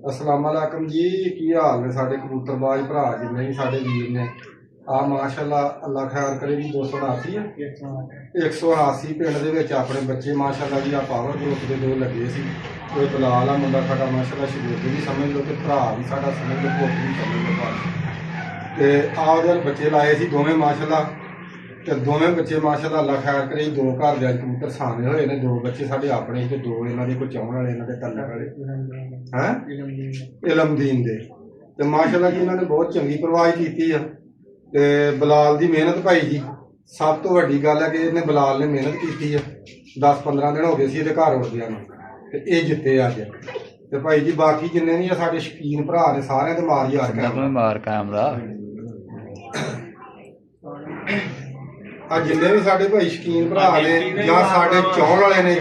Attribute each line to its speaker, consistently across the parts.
Speaker 1: अस्सलाम वालेकुम जी। की हाल ने साडे कबूतरबाज भरा जिन्ने भी साडे वीर ने आ माशाअल्लाह अल्लाह खैर करे जी। 289 है 189 पिंड दे विच अपने बच्चे माशाअल्लाह जी। आ पावर ग्रुप के दो लगे सी। कोई बलाल आ मुंडा साडा माशाअल्लाह शरीर भी समझ लो ते भरा भी साडा समझ लो पुत्त भी समझ लो बस। ते आ बच्चे लाए सी दोवें माशाअल्लाह ते दोवें बच्चे माशाअल्लाह अल्लाह खैर करे। दो घर दे कबूतर सामने होए ने। दो बच्चे साडे अपने ते दो इन्हां दे कोई चाहण वाले इन्हां दे तल्ले वाले हैं इलमदीन दे। ते माशाअल्लाह जी इन्हां ने बहुत चंगी परवाज कीती आ ते बलाल दी मेहनत भाई जी। सब तो वड्डी गल है कि इन्हें बलाल ने मेहनत की है। 10-15 दिन हो गए सी इहदे घर उड़दियां नूं ते इह जित्ते अज। ते भाई जी बाकी जिन्ने भी साडे शकीन भरा ने सारिआं ते मार यार कैमरा जिन्ने भी साडे भाई शकीन भरा ने जां साडे चाहण वाले ने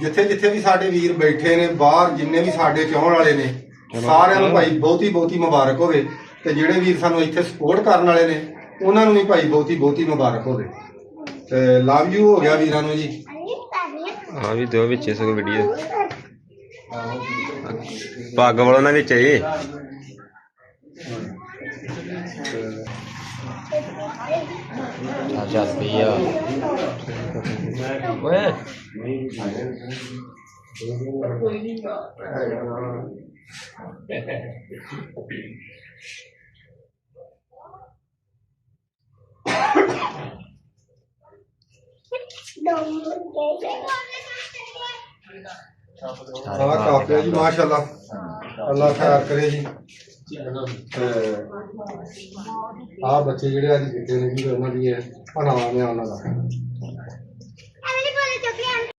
Speaker 1: जिथे भी साडे वीर बैठे ने बाहर जिन्ने भी साडे चाहण वाले ने सारिआं नूं भाई बहुती मुबारक होवे। ते जिहड़े वीर सानूं इत्थे सपोर्ट करन वाले ने उन्हां नूं भी भाई बहुती मुबारक होवे। ते लव यू हो गया वीरां नूं जी।
Speaker 2: हाँ भी दो बिच सगों वीडियो पग वालों ना बिच ही चल पी
Speaker 1: काफी जी माशाअल्लाह अल्लाह खैर करे जी। आ बच्चे जिहड़े अज जिते ने जी उन्हां दी नाम है उन्हां दा।